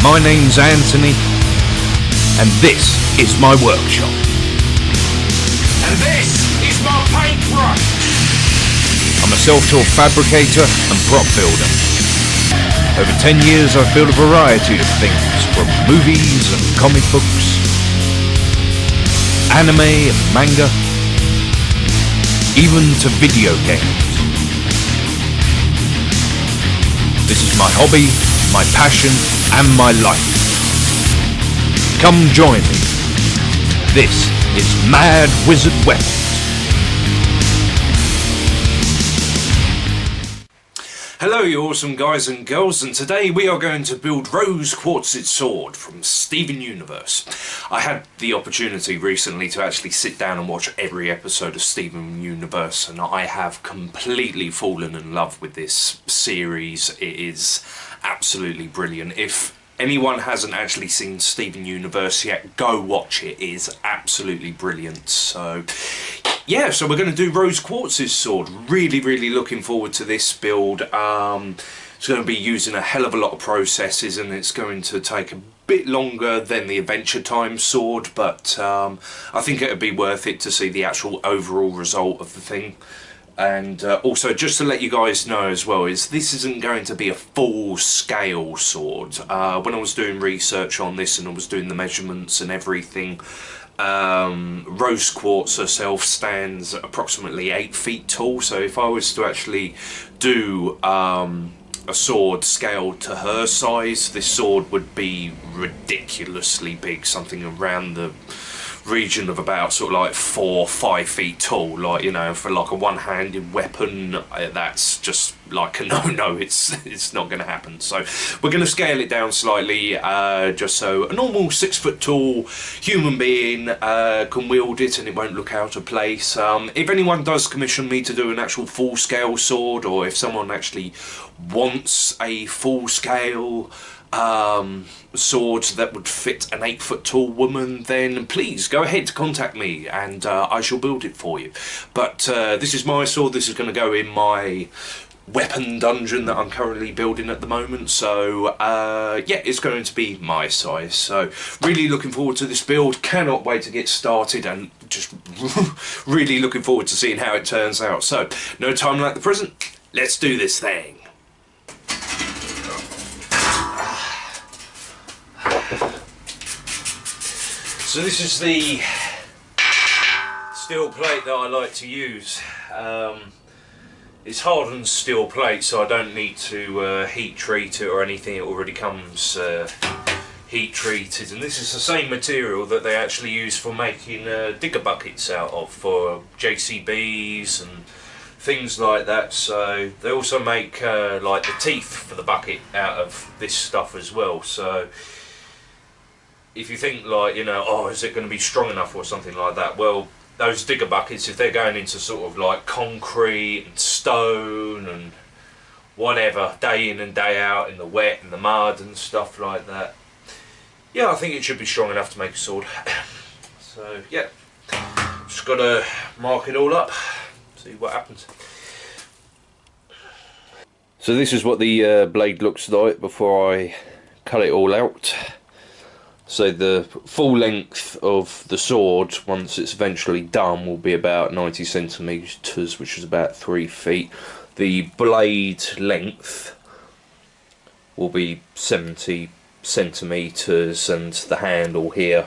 My name's Anthony, and this is my workshop. And this is my paintbrush. I'm a self-taught fabricator and prop builder. Over 10 years I've built a variety of things, from movies and comic books, anime and manga, even to video games. This is my hobby, my passion, and my life. Come join me. This is Madwizard Weapons. Hello you awesome guys and girls, and today we are going to build Rose Quartz Sword from Steven Universe. I had the opportunity recently to actually sit down and watch every episode of Steven Universe, and I have completely fallen in love with this series. It is absolutely brilliant. If anyone hasn't actually seen Steven Universe yet, go watch it. It is absolutely brilliant. So yeah, so we're going to do Rose Quartz's sword. Really looking forward to this build. It's going to be using a hell of a lot of processes, and it's going to take a bit longer than the Adventure Time sword, but I think it would be worth it to see the actual overall result of the thing. And also, just to let you guys know as well, is this isn't going to be a full-scale sword. When I was doing research on this and I was doing the measurements and everything, Rose Quartz herself stands approximately 8 feet tall, so if I was to actually do a sword scaled to her size, this sword would be ridiculously big, something around the region of about sort of like 4 or 5 feet tall. Like, you know, for like a one-handed weapon, that's just like a no, it's not going to happen. So we're going to scale it down slightly, just so a normal 6 foot tall human being can wield it and it won't look out of place. If anyone does commission me to do an actual full-scale sword, or if someone actually wants a full-scale sword that would fit an 8 foot tall woman, then please go ahead, contact me and I shall build it for you. But this is my sword. This is going to go in my weapon dungeon that I'm currently building at the moment, so yeah, it's going to be my size. So really looking forward to this build, cannot wait to get started, and just really looking forward to seeing how it turns out. So no time like the present, let's do this thing. So this is the steel plate that I like to use. It's hardened steel plate, so I don't need to heat treat it or anything. It already comes heat treated, and this is the same material that they actually use for making digger buckets out of, for JCBs and things like that. So they also make like the teeth for the bucket out of this stuff as well. So if you think, like, you know, oh, is it going to be strong enough or something like that? Well, those digger buckets, if they're going into sort of like concrete and stone and whatever, day in and day out in the wet and the mud and stuff like that, yeah, I think it should be strong enough to make a sword. So yeah, just got to mark it all up, see what happens. So this is what the blade looks like before I cut it all out. So the full length of the sword, once it's eventually done, will be about 90 centimetres, which is about 3 feet. The blade length will be 70 centimetres, and the handle here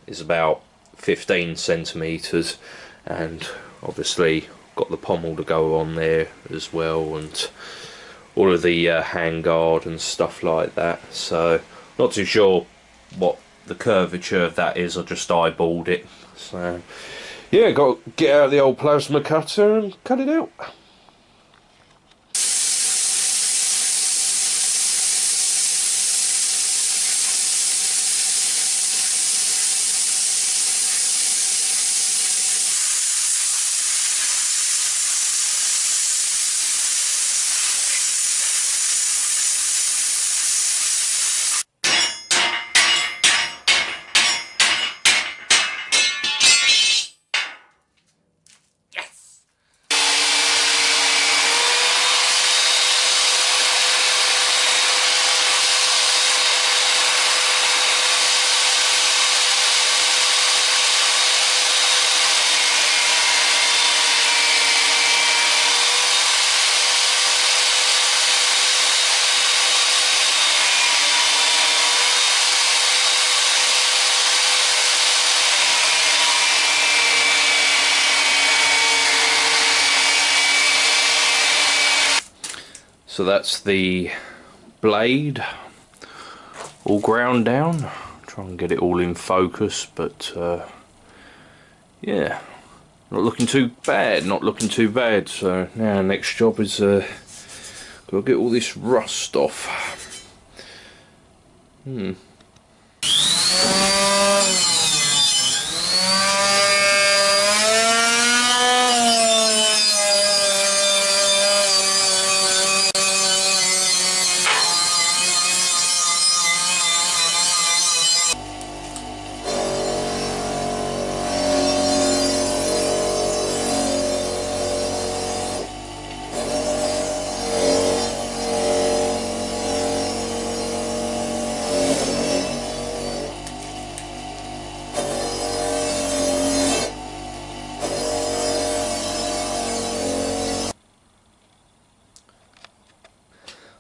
is about 15 centimetres, and obviously got the pommel to go on there as well, and all of the handguard and stuff like that. So not too sure what the curvature of that is, I just eyeballed it. So yeah, got to get out the old plasma cutter and cut it out. So that's the blade all ground down. Try and get it all in focus, but yeah, not looking too bad, not looking too bad. So now next job is gotta get all this rust off.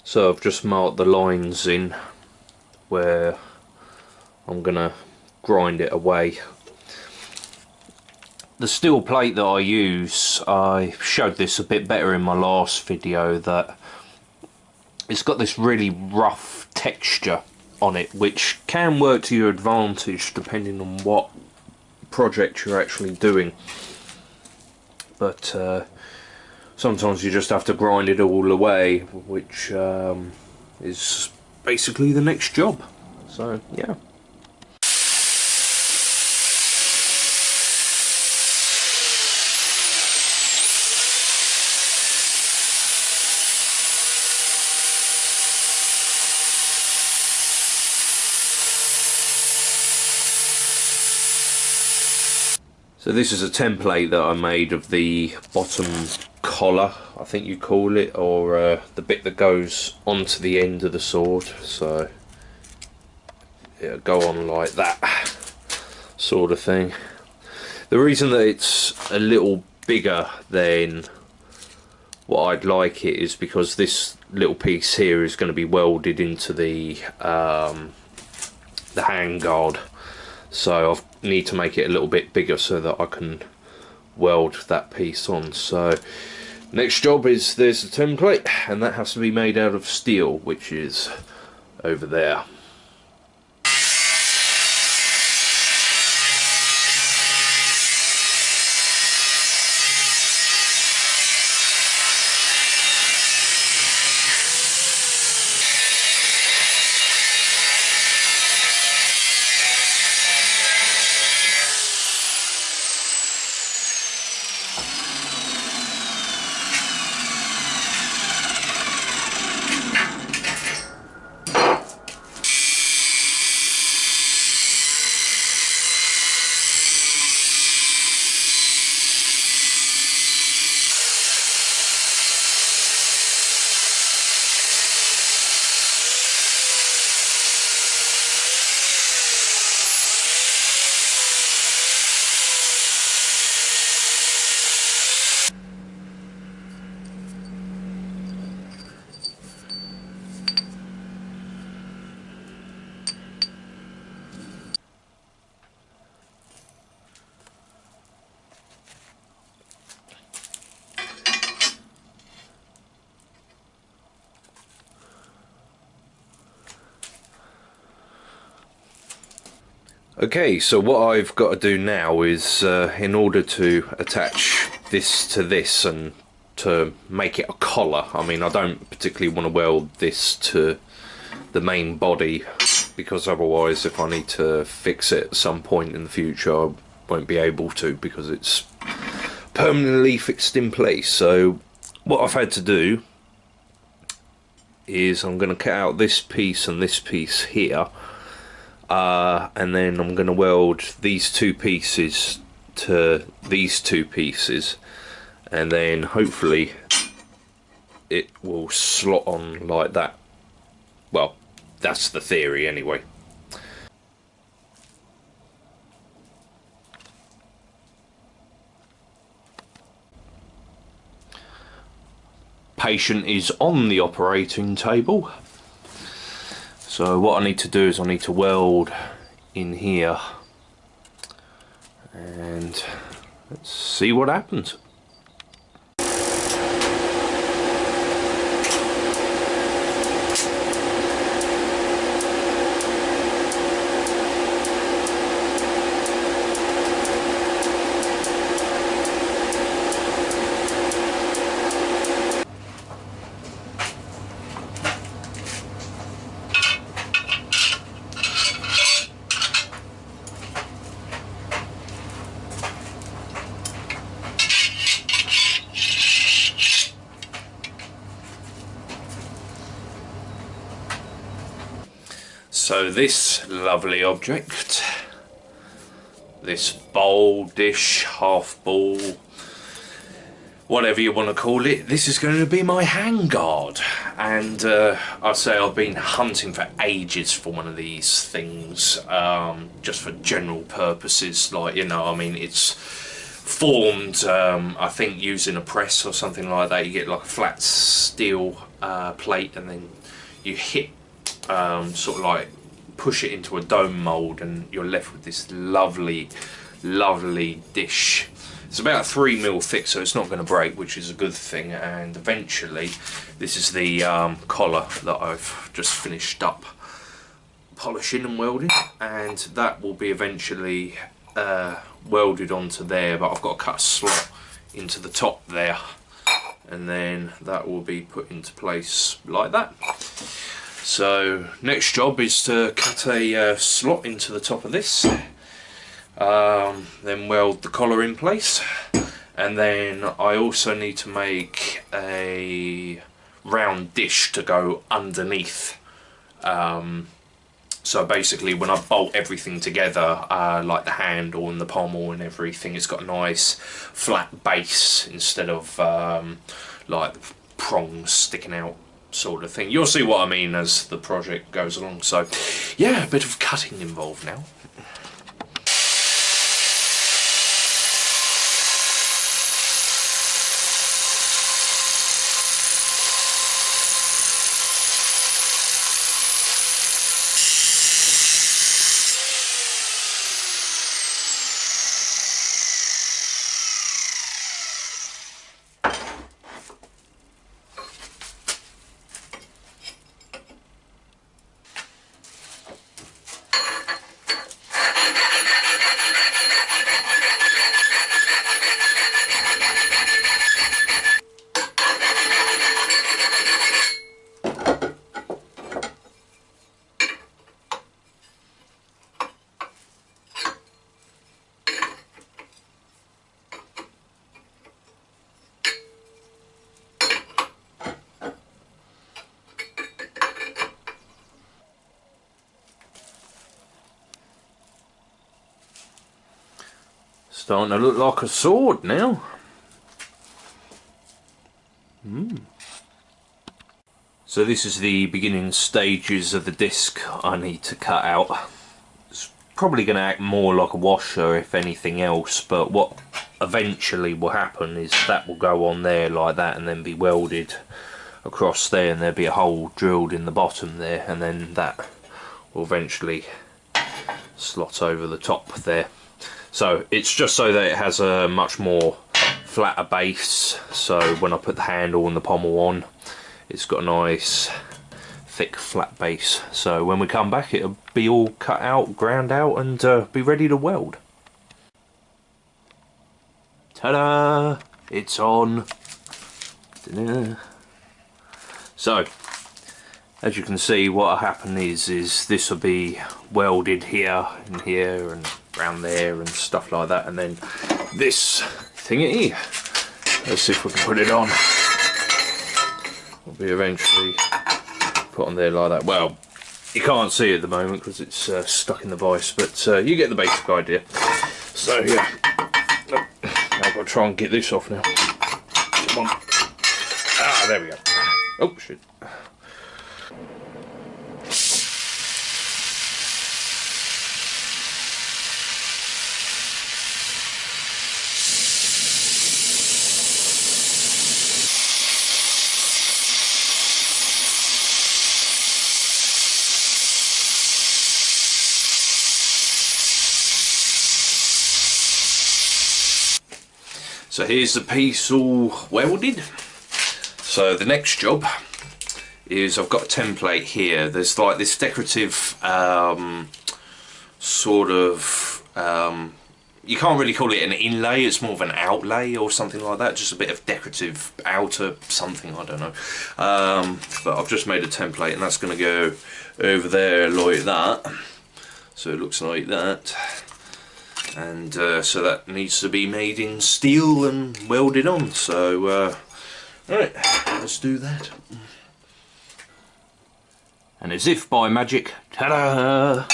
So I've just marked the lines in where I'm gonna grind it away. The steel plate that I use, I showed this a bit better in my last video, that it's got this really rough texture on it, which can work to your advantage depending on what project you're actually doing. But sometimes you just have to grind it all away, which is basically the next job. So yeah. So this is a template that I made of the bottom collar, I think you call it, or the bit that goes onto the end of the sword. So it'll go on like that sort of thing. The reason that it's a little bigger than what I'd like it is because this little piece here is going to be welded into the handguard. So I need to make it a little bit bigger so that I can weld that piece on. So next job is, there's the template, and that has to be made out of steel, which is over there. Okay, so what I've got to do now is, in order to attach this to this and to make it a collar, I mean, I don't particularly want to weld this to the main body, because otherwise if I need to fix it at some point in the future I won't be able to, because it's permanently fixed in place. So what I've had to do is I'm going to cut out this piece and this piece here, and then I'm going to weld these two pieces to these two pieces, and then hopefully it will slot on like that. Well, that's the theory anyway. Patient is on the operating table. So what I need to do is I need to weld in here, and let's see what happens. So this lovely object, this bowl, dish, half ball, whatever you want to call it, this is going to be my handguard. And I say I've been hunting for ages for one of these things, just for general purposes, like, you know, I mean, it's formed, I think, using a press or something like that. You get like a flat steel plate, and then you hit, sort of like push it into a dome mould, and you're left with this lovely dish. It's about 3mm thick, so it's not going to break, which is a good thing. And eventually, this is the collar that I've just finished up polishing and welding, and that will be eventually welded onto there, but I've got to cut a slot into the top there, and then that will be put into place like that. So next job is to cut a slot into the top of this, then weld the collar in place, and then I also need to make a round dish to go underneath. So basically when I bolt everything together, like the handle and the pommel and everything, it's got a nice flat base instead of like prongs sticking out sort of thing. You'll see what I mean as the project goes along. So yeah, a bit of cutting involved now. Starting to look like a sword now. So this is the beginning stages of the disc I need to cut out. It's probably going to act more like a washer if anything else, but what eventually will happen is that will go on there like that and then be welded across there, and there'll be a hole drilled in the bottom there, and then that will eventually slot over the top there. So it's just so that it has a much more flatter base, so when I put the handle and the pommel on, it's got a nice thick flat base. So when we come back, it'll be all cut out, ground out, and be ready to weld. Ta-da! It's on. So as you can see, what will happen is this will be welded here and here and around there and stuff like that, and then this thingy, let's see if we can put it on, will be eventually put on there like that. Well, you can't see it at the moment because it's stuck in the vise, but you get the basic idea. So yeah, I've got to try and get this off now. Come on. Ah, there we go. Oh shit. So here's the piece all welded. So the next job is I've got a template here. There's like this decorative sort of, you can't really call it an inlay, it's more of an outlay or something like that, just a bit of decorative outer something, I don't know. But I've just made a template, and that's going to go over there like that. So it looks like that. And so that needs to be made in steel and welded on. So right, let's do that. And as if by magic, ta-da!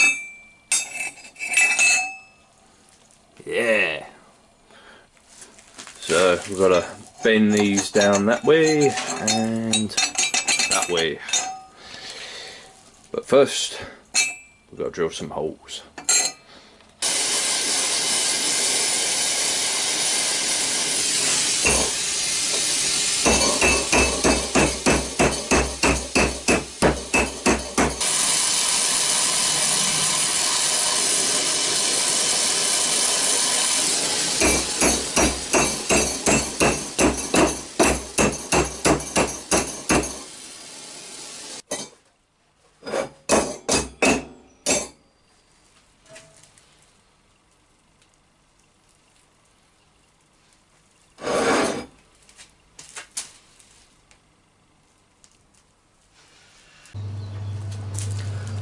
Yeah. So we've got to bend these down that way and that way. But first, we've got to drill some holes.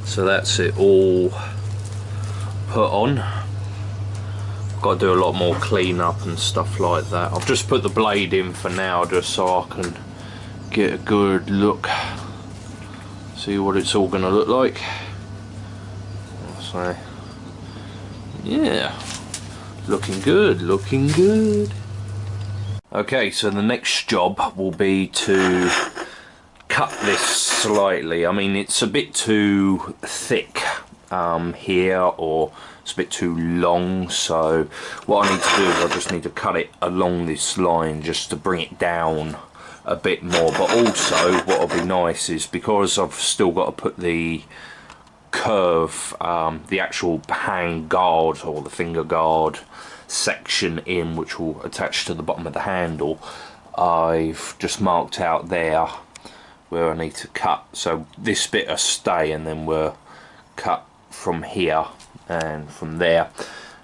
So that's it all put on. I've got to do a lot more clean up and stuff like that. I've just put the blade in for now just so I can get a good look, see what it's all going to look like. So yeah, looking good, looking good. Okay, so the next job will be to cut this slightly. I mean, it's a bit too thick here, or it's a bit too long, so what I need to do is I just need to cut it along this line just to bring it down a bit more. But also what will be nice is, because I've still got to put the curve, the actual hand guard or the finger guard section in, which will attach to the bottom of the handle, I've just marked out there where I need to cut. So this bit will stay, and then we'll cut from here and from there.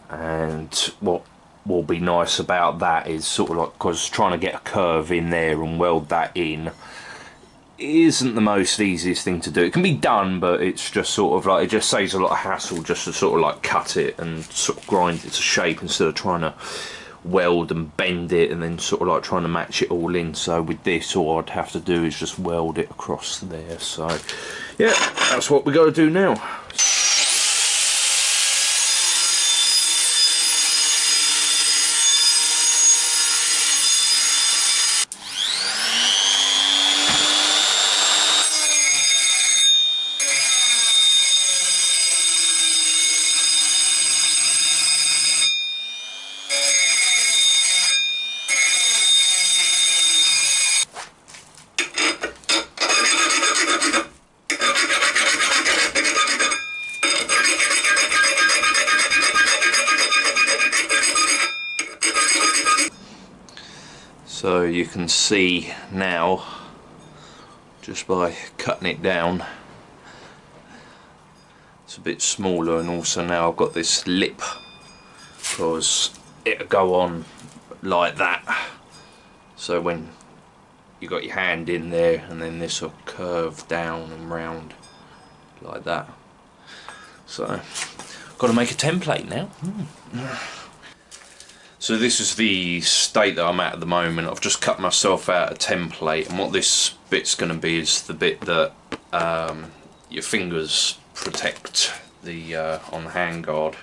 And what will be nice about that is sort of like, because trying to get a curve in there and weld that in isn't the most easiest thing to do. It can be done, but it's just sort of like, it just saves a lot of hassle just to sort of like cut it and sort of grind it to shape instead of trying to weld and bend it and then sort of like trying to match it all in. So with this, all I'd have to do is just weld it across there. So yeah, that's what we got to do now. So you can see now, just by cutting it down, it's a bit smaller, and also now I've got this lip, because it'll go on like that. So when you got your hand in there, and then this will curve down and round like that. So got to make a template now. So this is the state that I'm at the moment. I've just cut myself out a template, and what this bit's going to be is the bit that your fingers protect the on the handguard.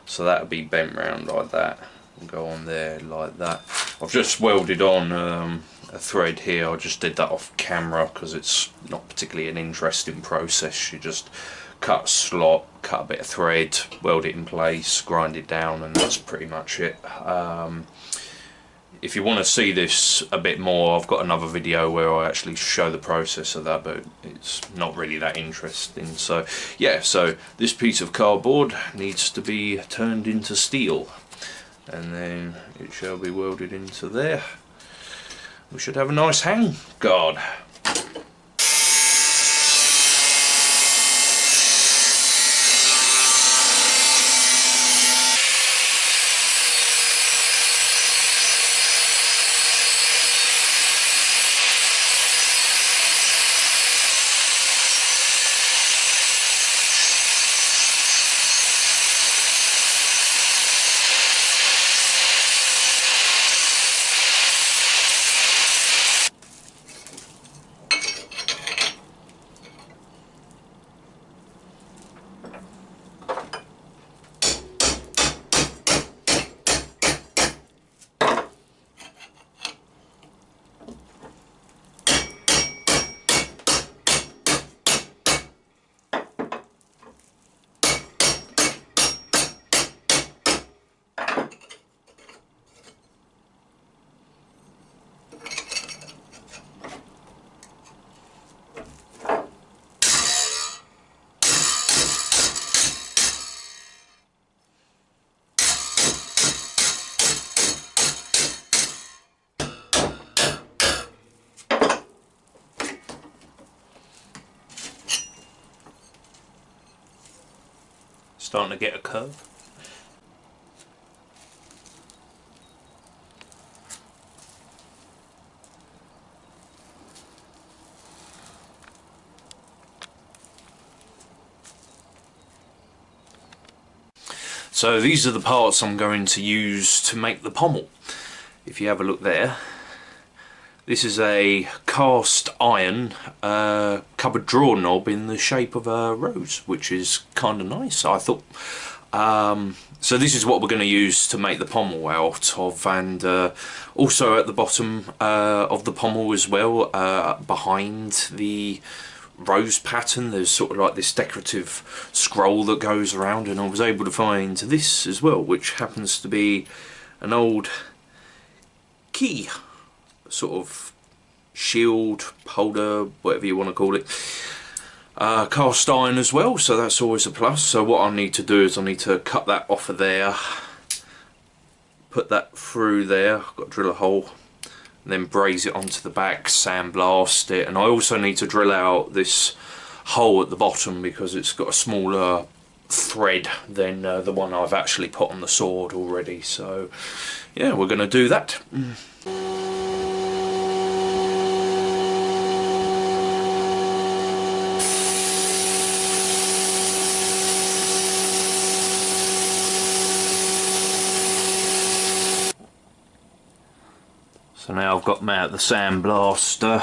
So that'll be bent round like that and go on there like that. I've just welded on a thread here. I just did that off camera because it's not particularly an interesting process. You just cut a slot, cut a bit of thread, weld it in place, grind it down, and that's pretty much it. If you want to see this a bit more, I've got another video where I actually show the process of that, but it's not really that interesting. So yeah, so this piece of cardboard needs to be turned into steel, and then it shall be welded into there. We should have a nice hang guard. Starting to get a curve. So these are the parts I'm going to use to make the pommel. If you have a look there, this is a cast iron cupboard drawer knob in the shape of a rose, which is kind of nice, I thought. So this is what we're going to use to make the pommel out of, and also at the bottom of the pommel as well, behind the rose pattern, there's sort of like this decorative scroll that goes around, and I was able to find this as well, which happens to be an old key, sort of shield holder, whatever you want to call it, cast iron as well, so that's always a plus. So what I need to do is I need to cut that off of there, put that through there, I've got to drill a hole, and then braze it onto the back, sandblast it, and I also need to drill out this hole at the bottom because it's got a smaller thread than the one I've actually put on the sword already. So yeah, we're going to do that. So now I've got them out the sandblaster,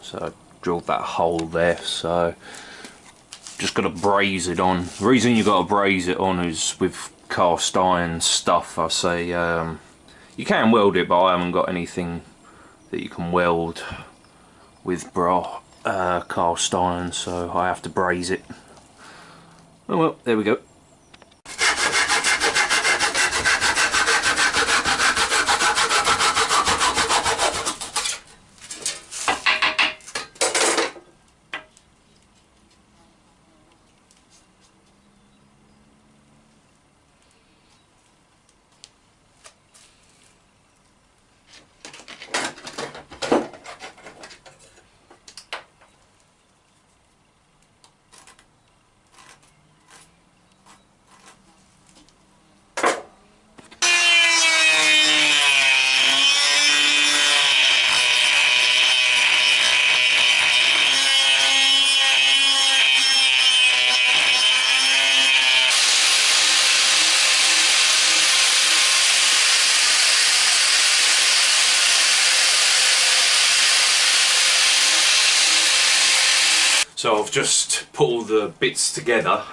so I drilled that hole there, so just got to braze it on. The reason you got to braze it on is with cast iron stuff, I say, you can weld it, but I haven't got anything that you can weld with cast iron, so I have to braze it. Oh well, there we go. So I've just put all the bits together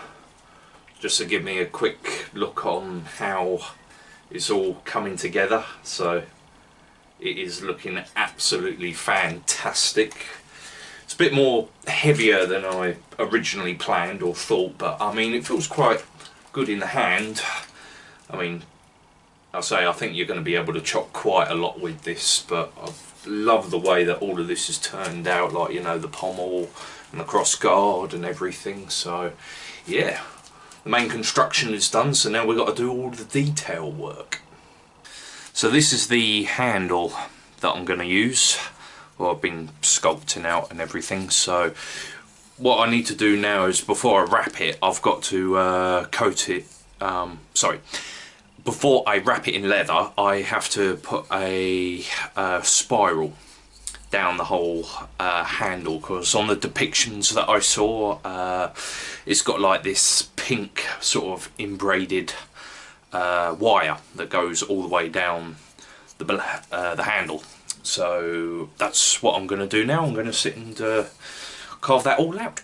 just to give me a quick look on how it's all coming together. So it is looking absolutely fantastic. It's a bit more heavier than I originally planned or thought, but I mean it feels quite good in the hand. I mean, I think you're going to be able to chop quite a lot with this, but I love the way that all of this has turned out, like, you know, the pommel and the cross guard and everything. So yeah, the main construction is done, so now we've got to do all the detail work. So this is the handle that I'm going to use, well, I've been sculpting out and everything. So what I need to do now is, before I wrap it, I've got to coat it, before I wrap it in leather, I have to put a spiral down the whole handle, because on the depictions that I saw, it's got like this pink sort of inbraided wire that goes all the way down the handle. So that's what I'm going to do now. I'm going to sit and carve that all out.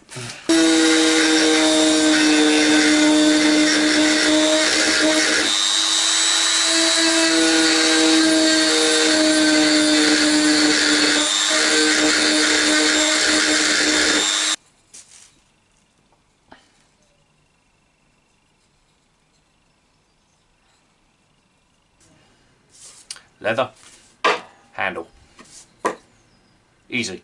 Leather, handle, easy.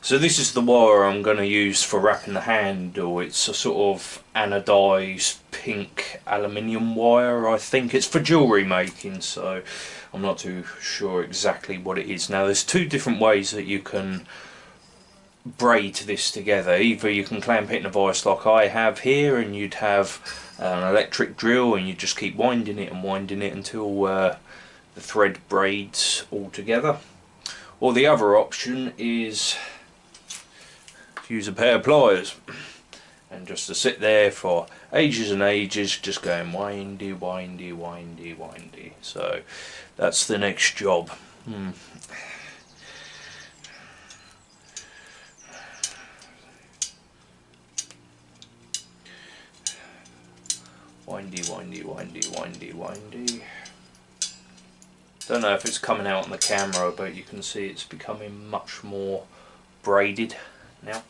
So this is the wire I'm going to use for wrapping the handle. It's a sort of anodised pink aluminium wire, I think. It's for jewellery making, so I'm not too sure exactly what it is. Now there's two different ways that you can braid this together. Either you can clamp it in a vise like I have here, and you'd have an electric drill and you just keep winding it until the thread braids all together. Or the other option is to use a pair of pliers and just to sit there for ages and ages just going windy, windy, windy, windy. So that's the next job. Windy, windy, windy, windy, windy. Don't know if it's coming out on the camera, but you can see it's becoming much more braided now.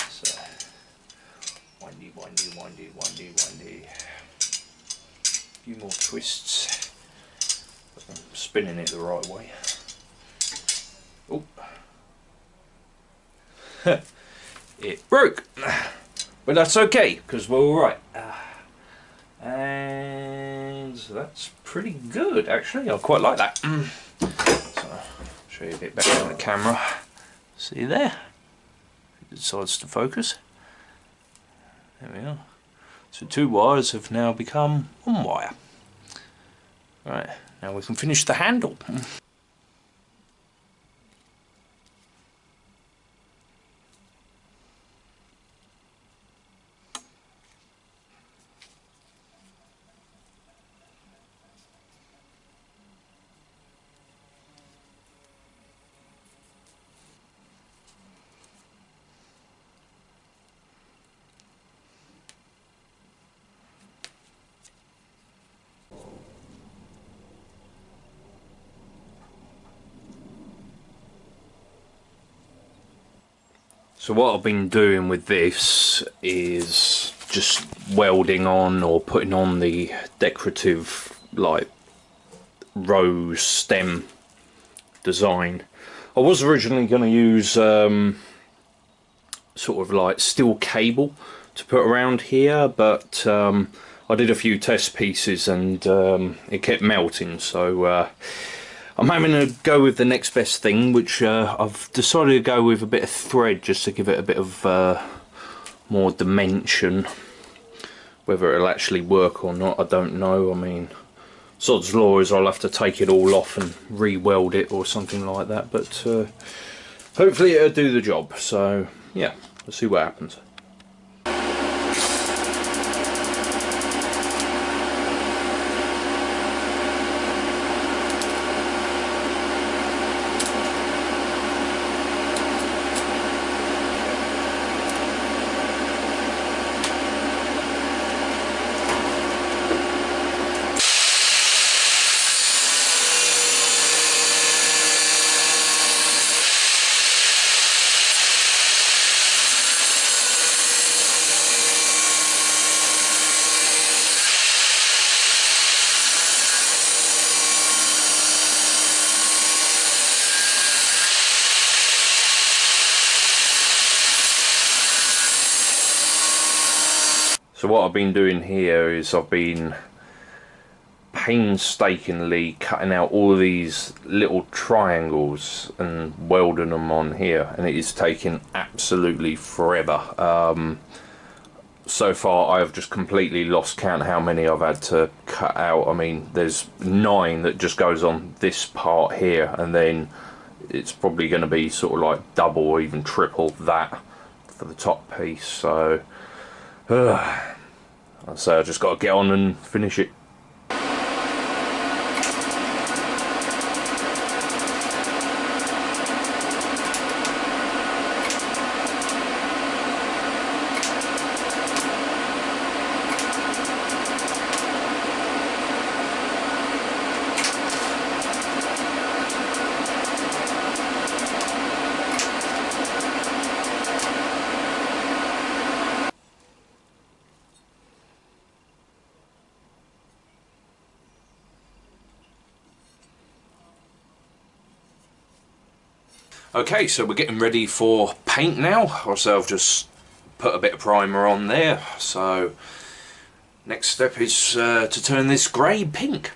So windy, windy, windy, windy, windy. A few more twists. I'm spinning it the right way. Oh, it broke, but that's okay because we're all right. And that's pretty good, actually. I quite like that. So I'll show you a bit better on the camera. See there? It decides to focus. There we are. So two wires have now become one wire. Right, now we can finish the handle. So what I've been doing with this is just welding on or putting on the decorative like rose stem design. I was originally going to use sort of like steel cable to put around here, but I did a few test pieces and it kept melting, so I'm having to go with the next best thing, which I've decided to go with a bit of thread just to give it a bit of more dimension. Whether it'll actually work or not, I don't know. I mean, sod's law is I'll have to take it all off and re-weld it or something like that, but hopefully it'll do the job. So yeah, let's see what happens. So what I've been doing here is I've been painstakingly cutting out all of these little triangles and welding them on here, and it is taking absolutely forever. So far I have just completely lost count how many I've had to cut out. I mean, there's 9 that just goes on this part here, and then it's probably going to be sort of like double or even triple that for the top piece. So so I just got to get on and finish it. Okay, so we're getting ready for paint now. So I've just put a bit of primer on there. So next step is to turn this grey pink.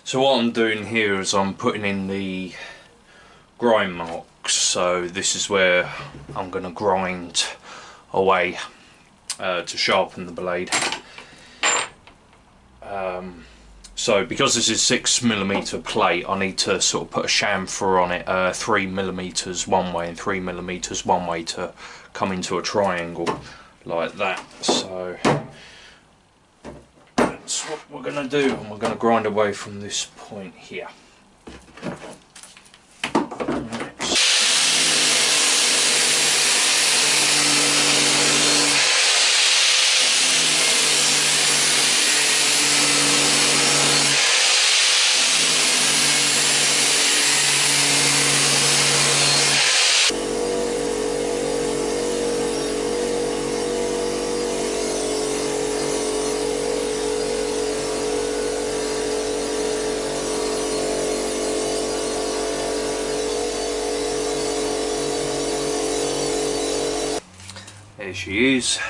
So what I'm doing here is I'm putting in the grime marks, so this is where I'm going to grind away to sharpen the blade. So because this is 6mm plate, I need to sort of put a chamfer on it, 3mm one way and 3mm one way to come into a triangle like that. So that's what we're going to do, and we're going to grind away from this point here. There she is,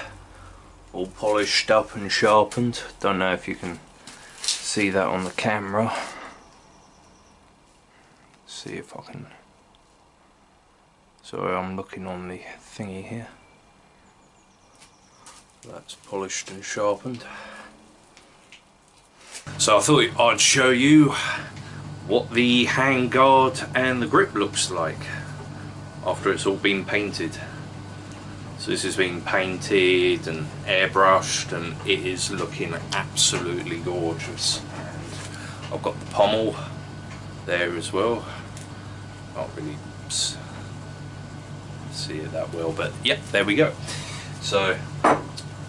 all polished up and sharpened. Don't know if you can see that on the camera. See if I can. Sorry, I'm looking on the thingy here. That's polished and sharpened. So I thought I'd show you what the handguard and the grip looks like after it's all been painted. So this has been painted and airbrushed, and it is looking absolutely gorgeous. And I've got the pommel there as well. Can't really see it that well, but yep, there we go. So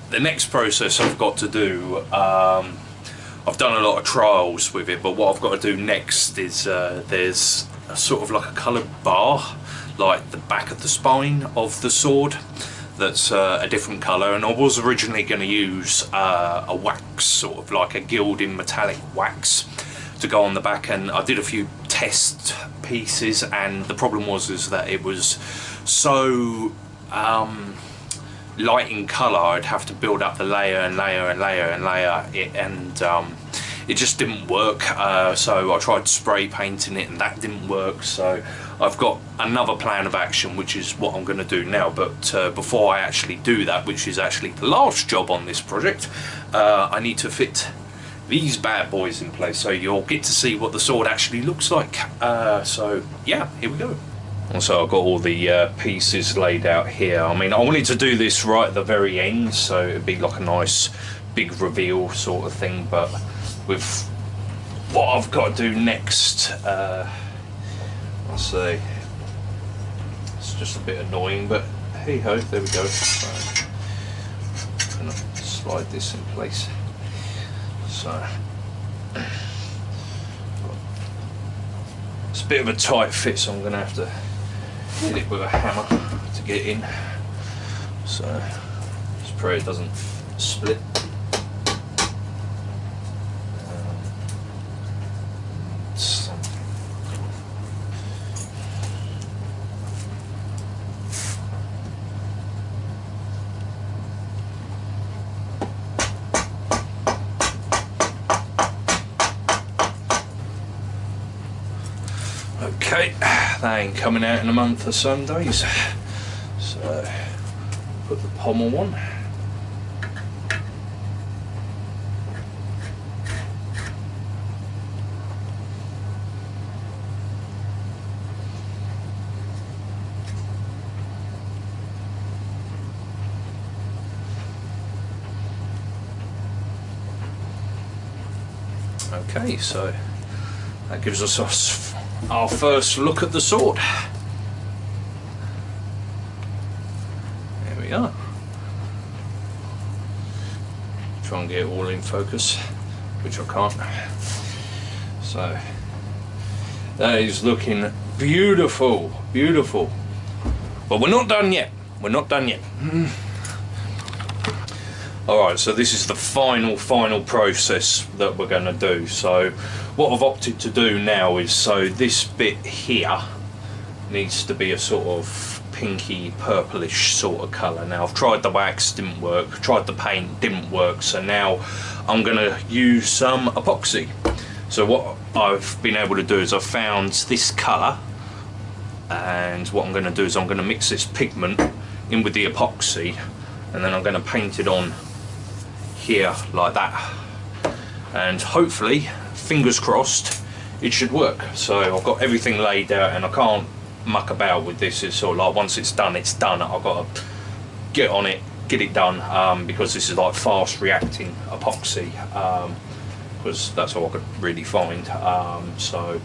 the next process I've got to do, I've done a lot of trials with it, but what I've got to do next is there's a sort of like a coloured bar, like the back of the spine of the sword, that's a different colour, and I was originally going to use a wax, sort of like a gilding metallic wax, to go on the back, and I did a few test pieces, and the problem was that it was so light in colour, I'd have to build up the layer and layer and layer and layer it, and it just didn't work. So I tried spray painting it, and that didn't work. So I've got another plan of action, which is what I'm going to do now. But before I actually do that, which is actually the last job on this project, I need to fit these bad boys in place, so you'll get to see what the sword actually looks like. So yeah, here we go. So I've got all the pieces laid out here. I mean, I wanted to do this right at the very end, so it'd be like a nice big reveal sort of thing, but with what I've got to do next, let's see, it's just a bit annoying, but hey ho, there we go. So I'm gonna slide this in place. So it's a bit of a tight fit, so I'm gonna have to hit it with a hammer to get in. So just pray it doesn't split. Okay, that ain't coming out in a month or some days. So put the pommel on. Okay, so that gives us our first look at the sword. go. Try and get it all in focus, which I can't. So that is looking beautiful, beautiful. But we're not done yet. We're not done yet. Alright, so this is the final process that we're going to do. So what I've opted to do now is, so this bit here needs to be a sort of pinky purplish sort of colour. Now I've tried the wax, didn't work, tried the paint, didn't work, so now I'm going to use some epoxy. So what I've been able to do is I've found this colour, and what I'm going to do is I'm going to mix this pigment in with the epoxy, and then I'm going to paint it on here like that, and hopefully, fingers crossed, it should work. So I've got everything laid out and I can't muck about with this. It's sort of like, once it's done, it's done. I've got to get on it, get it done, because this is like fast reacting epoxy, because that's all I could really find. So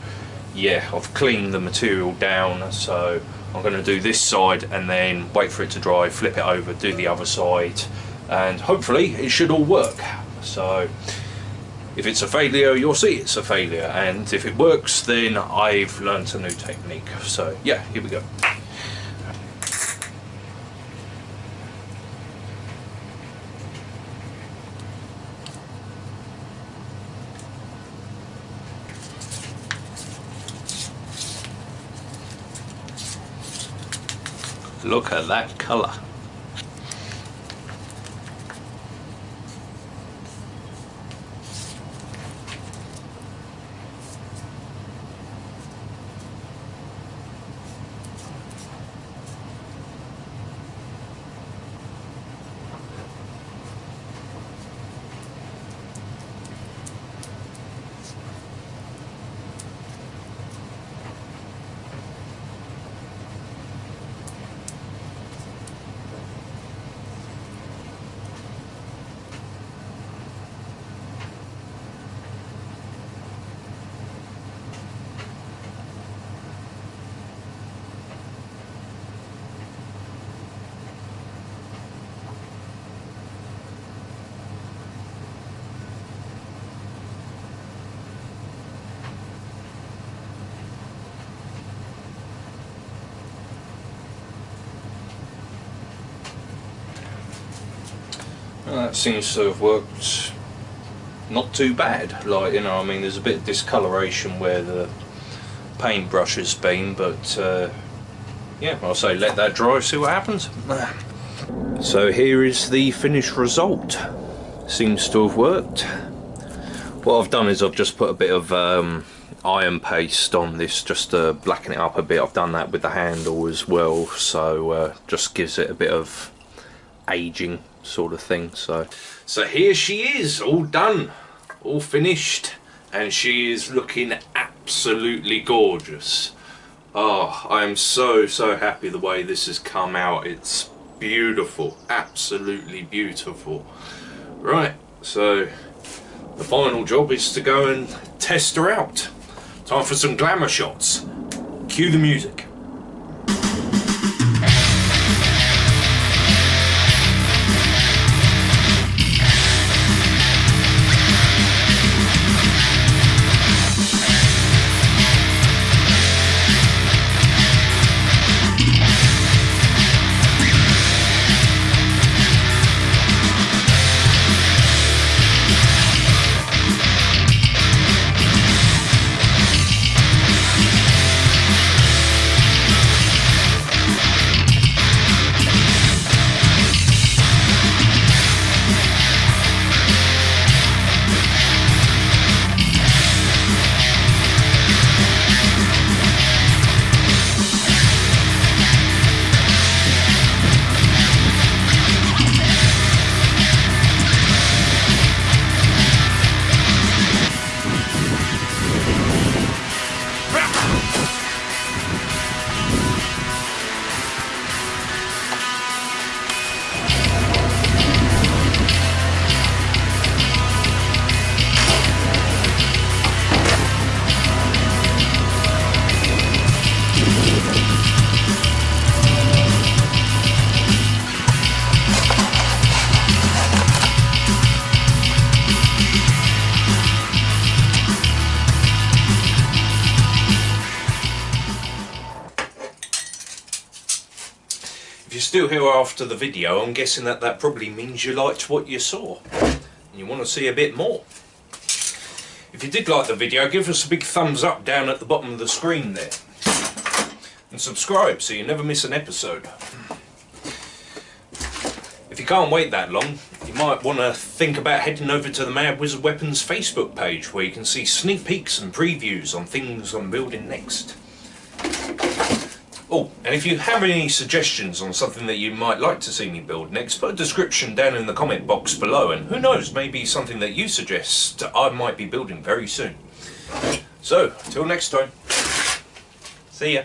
yeah, I've cleaned the material down, so I'm going to do this side and then wait for it to dry, flip it over, do the other side, and hopefully it should all work. So if it's a failure, you'll see it's a failure, and if it works, then I've learned a new technique. So yeah, here we go. Look at that colour. That seems to have worked not too bad. Like, you know, I mean, there's a bit of discoloration where the paintbrush has been, but yeah, I'll say let that dry, see what happens. So here is the finished result. Seems to have worked. What I've done is I've just put a bit of iron paste on this just to blacken it up a bit. I've done that with the handle as well, so just gives it a bit of aging sort of thing. So here she is, all done, all finished, and she is looking absolutely gorgeous. Oh, I am so happy the way this has come out. It's beautiful, absolutely beautiful. Right, so the final job is to go and test her out. Time for some glamour shots. Cue the music. still here after the video, I'm guessing that probably means you liked what you saw and you want to see a bit more. If you did like the video, give us a big thumbs up down at the bottom of the screen there. And subscribe so you never miss an episode. If you can't wait that long, you might want to think about heading over to the Madwizard Weapons Facebook page, where you can see sneak peeks and previews on things I'm building next. Oh, and if you have any suggestions on something that you might like to see me build next, put a description down in the comment box below, and who knows, maybe something that you suggest I might be building very soon. So, till next time, see ya.